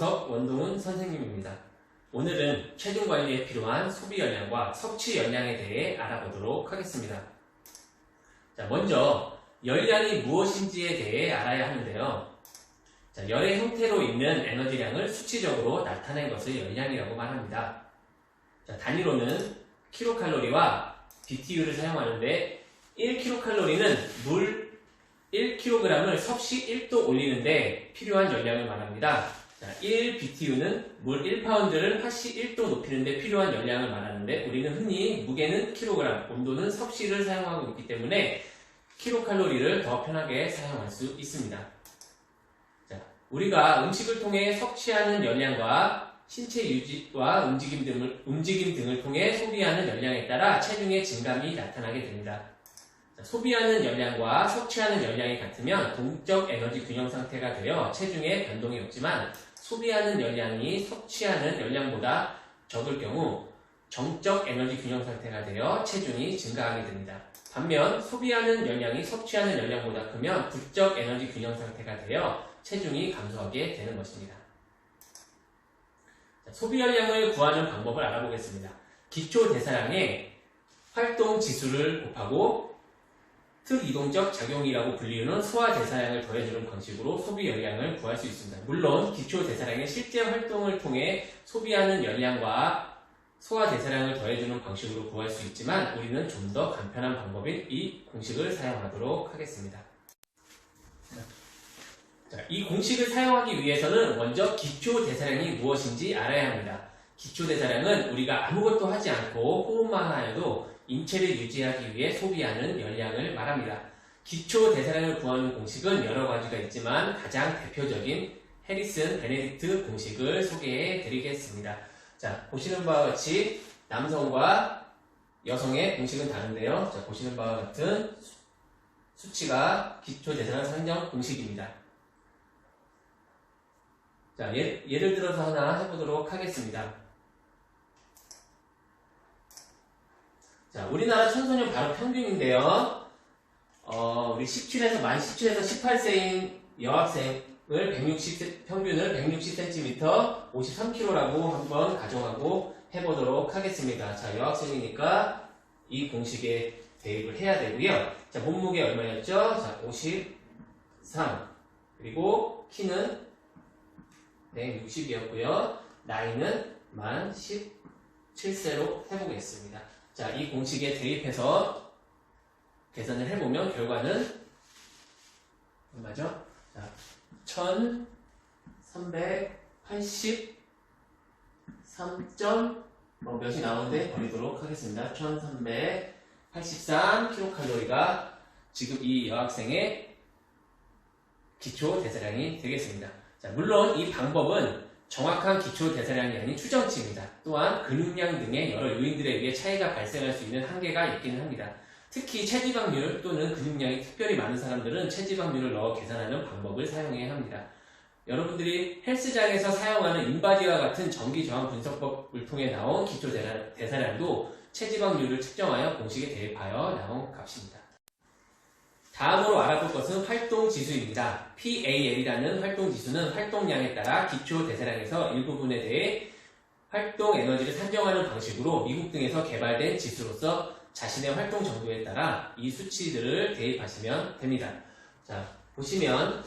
최정석 원동훈 선생님입니다. 오늘은 체중 관리에 필요한 소비 열량과 섭취 열량에 대해 알아보도록 하겠습니다. 자, 먼저 열량이 무엇인지에 대해 알아야 하는데요. 자, 열의 형태로 있는 에너지량을 수치적으로 나타낸 것을 열량이라고 말합니다. 자, 단위로는 킬로칼로리와 BTU를 사용하는데 1kcal는 물 1kg을 섭씨 1도 올리는데 필요한 열량을 말합니다. 자, 1BTU는 물 1파운드를 팥씨 1도 높이는데 필요한 열량을 말하는데 우리는 흔히 무게는 kg, 온도는 섭씨를 사용하고 있기 때문에 킬로칼로리를 더 편하게 사용할 수 있습니다. 자, 우리가 음식을 통해 섭취하는 열량과 신체 유지와 움직임 등을 통해 소비하는 열량에 따라 체중의 증감이 나타나게 됩니다. 자, 소비하는 열량과 섭취하는 열량이 같으면 동적 에너지 균형 상태가 되어 체중에 변동이 없지만 소비하는 열량이 섭취하는 열량보다 적을 경우 정적 에너지 균형 상태가 되어 체중이 증가하게 됩니다. 반면 소비하는 열량이 섭취하는 열량보다 크면 부적 에너지 균형 상태가 되어 체중이 감소하게 되는 것입니다. 자, 소비 열량을 구하는 방법을 알아보겠습니다. 기초 대사량의 활동 지수를 곱하고 특이동적 작용이라고 불리우는 소화 대사량을 더해주는 방식으로 소비 열량을 구할 수 있습니다. 물론 기초 대사량의 실제 활동을 통해 소비하는 열량과 소화 대사량을 더해주는 방식으로 구할 수 있지만 우리는 좀 더 간편한 방법인 이 공식을 사용하도록 하겠습니다. 자, 이 공식을 사용하기 위해서는 먼저 기초 대사량이 무엇인지 알아야 합니다. 기초 대사량은 우리가 아무것도 하지 않고 호흡만 하여도 인체를 유지하기 위해 소비하는 열량을 말합니다. 기초 대사량을 구하는 공식은 여러 가지가 있지만 가장 대표적인 해리슨 베네딕트 공식을 소개해 드리겠습니다. 자, 보시는 바와 같이 남성과 여성의 공식은 다른데요. 자, 보시는 바와 같은 수치가 기초 대사량 산정 공식입니다. 자, 예를 들어서 하나 해보도록 하겠습니다. 자, 우리나라 청소년 바로 평균인데요. 우리 만 17에서 18세인 여학생을 평균을 160cm, 53kg라고 한번 가정하고 해보도록 하겠습니다. 자, 여학생이니까 이 공식에 대입을 해야 되고요. 자, 몸무게 얼마였죠? 자, 53. 그리고 키는 160이었고요. 나이는 만 17세로 해보겠습니다. 자, 이 공식에 대입해서 계산을 해보면 결과는 얼마죠? 자, 1383. 몇이 나오는데 버리도록 하겠습니다. 1383kcal가 지금 이 여학생의 기초 대사량이 되겠습니다. 자, 물론 이 방법은 정확한 기초 대사량이 아닌 추정치입니다. 또한 근육량 등의 여러 요인들에 의해 차이가 발생할 수 있는 한계가 있기는 합니다. 특히 체지방률 또는 근육량이 특별히 많은 사람들은 체지방률을 넣어 계산하는 방법을 사용해야 합니다. 여러분들이 헬스장에서 사용하는 인바디와 같은 전기저항 분석법을 통해 나온 기초 대사량도 체지방률을 측정하여 공식에 대입하여 나온 값입니다. 다음으로 알아볼 것은 활동지수입니다. PAL이라는 활동지수는 활동량에 따라 기초 대사량에서 일부분에 대해 활동 에너지를 산정하는 방식으로 미국 등에서 개발된 지수로서 자신의 활동 정도에 따라 이 수치들을 대입하시면 됩니다. 자, 보시면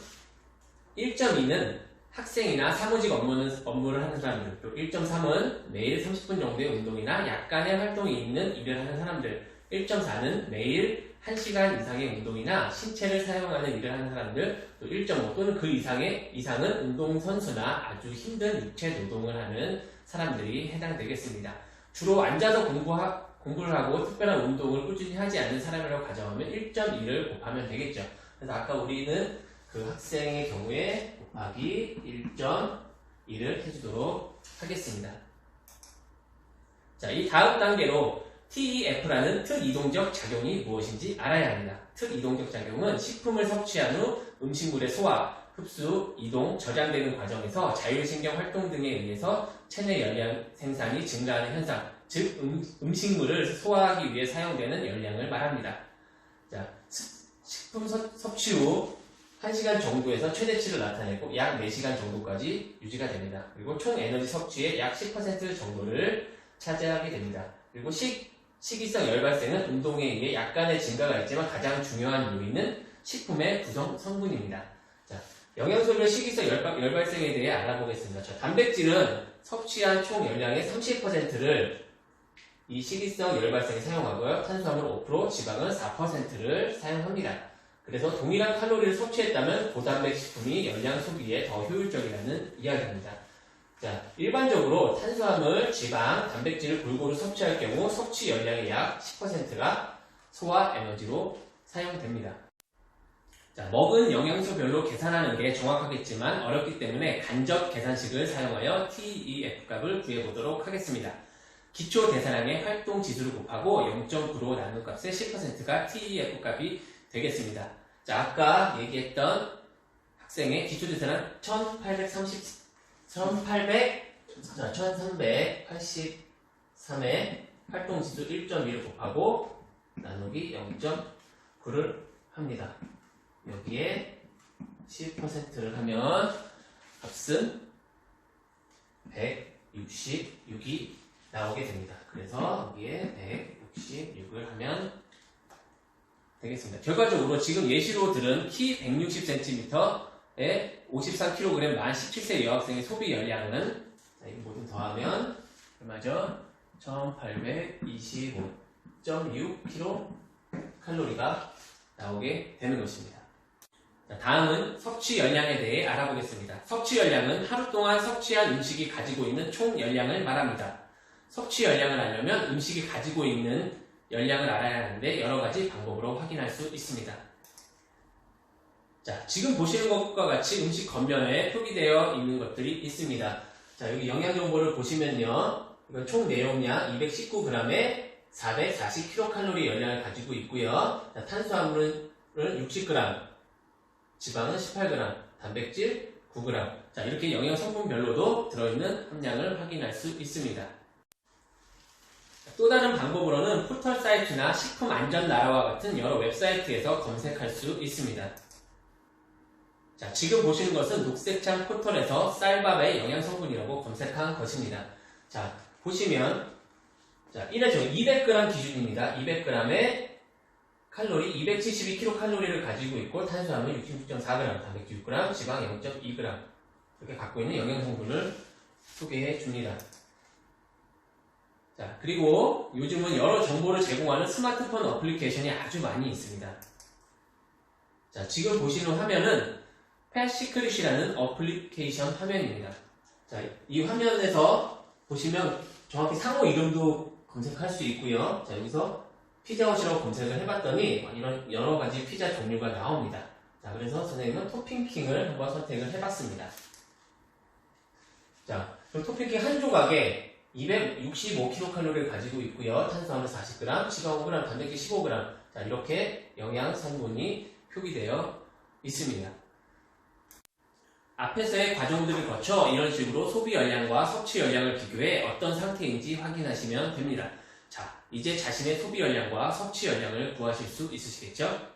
1.2는 학생이나 사무직 업무를 하는 사람들, 또 1.3은 매일 30분 정도의 운동이나 약간의 활동이 있는 일을 하는 사람들, 1.4는 매일 1시간 이상의 운동이나 신체를 사용하는 일을 하는 사람들, 또 1.5 또는 그 이상은 운동선수나 아주 힘든 육체 노동을 하는 사람들이 해당되겠습니다. 주로 앉아서 공부를 하고 특별한 운동을 꾸준히 하지 않는 사람이라고 가정하면 1.2를 곱하면 되겠죠. 그래서 아까 우리는 그 학생의 경우에 곱하기 1.2를 해주도록 하겠습니다. 자, 이 다음 단계로 TEF라는 특이동적 작용이 무엇인지 알아야 합니다. 특이동적 작용은 식품을 섭취한 후 음식물의 소화, 흡수, 이동, 저장되는 과정에서 자율신경 활동 등에 의해서 체내 열량 생산이 증가하는 현상, 즉 음식물을 소화하기 위해 사용되는 열량을 말합니다. 자, 식품 섭취 후 1시간 정도에서 최대치를 나타내고 약 4시간 정도까지 유지가 됩니다. 그리고 총 에너지 섭취의 약 10% 정도를 차지하게 됩니다. 그리고 식이성 열 발생은 운동에 의해 약간의 증가가 있지만 가장 중요한 요인은 식품의 구성 성분입니다. 자, 영양소별 식이성 열 발생에 대해 알아보겠습니다. 자, 단백질은 섭취한 총 열량의 30%를 이 식이성 열 발생에 사용하고요. 탄수화물 5%, 지방은 4%를 사용합니다. 그래서 동일한 칼로리를 섭취했다면 고단백 식품이 열량 소비에 더 효율적이라는 이야기입니다. 자, 일반적으로 탄수화물, 지방, 단백질을 골고루 섭취할 경우 섭취 열량의 약 10%가 소화 에너지로 사용됩니다. 자, 먹은 영양소별로 계산하는 게 정확하겠지만 어렵기 때문에 간접 계산식을 사용하여 TEF 값을 구해보도록 하겠습니다. 기초 대사량의 활동 지수를 곱하고 0.9로 나눈 값의 10%가 TEF 값이 되겠습니다. 자, 아까 얘기했던 학생의 기초 대사량 1383의 활동 지수 1.2를 곱하고 나누기 0.9를 합니다. 여기에 10%를 하면 값은 166이 나오게 됩니다. 그래서 여기에 166을 하면 되겠습니다. 결과적으로 지금 예시로 들은 키 160cm에 53kg 만 17세 여학생의 소비 열량은 자, 이거 모두 더하면 얼마죠? 1825.6kcal가 나오게 되는 것입니다. 자, 다음은 섭취 열량에 대해 알아보겠습니다. 섭취 열량은 하루 동안 섭취한 음식이 가지고 있는 총 열량을 말합니다. 섭취 열량을 알려면 음식이 가지고 있는 열량을 알아야 하는데 여러 가지 방법으로 확인할 수 있습니다. 자, 지금 보시는 것과 같이 음식 겉면에 표기되어 있는 것들이 있습니다. 자, 여기 영양 정보를 보시면요. 이건 총 내용량 219g에 440kcal 열량을 가지고 있고요. 자, 탄수화물은 60g, 지방은 18g, 단백질 9g. 자, 이렇게 영양 성분별로도 들어있는 함량을 확인할 수 있습니다. 또 다른 방법으로는 포털 사이트나 식품안전나라와 같은 여러 웹사이트에서 검색할 수 있습니다. 자, 지금 보시는 것은 녹색창 포털에서 쌀밥의 영양성분이라고 검색한 것입니다. 자, 보시면 자, 1회적 200g 기준입니다. 200g에 칼로리 272kcal를 가지고 있고 탄수화물 66.4g, 단백질 6g, 지방 0.2g 이렇게 갖고 있는 영양성분을 소개해 줍니다. 자, 그리고 요즘은 여러 정보를 제공하는 스마트폰 어플리케이션이 아주 많이 있습니다. 자, 지금 보시는 화면은 펫시크릿이라는 어플리케이션 화면입니다. 자, 이 화면에서 보시면 정확히 상호 이름도 검색할 수 있고요. 자, 여기서 피자헛이라고 검색을 해봤더니 이런 여러 가지 피자 종류가 나옵니다. 자, 그래서 선생님은 토핑킹을 한번 선택을 해봤습니다. 자, 그럼 토핑킹 한 조각에 265kcal를 가지고 있고요. 탄수화물 40g, 지방 5g, 단백질 15g. 자, 이렇게 영양 성분이 표기되어 있습니다. 앞에서의 과정들을 거쳐 이런 식으로 소비 열량과 섭취 열량을 비교해 어떤 상태인지 확인하시면 됩니다. 자, 이제 자신의 소비 열량과 섭취 열량을 구하실 수 있으시겠죠?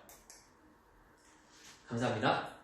감사합니다.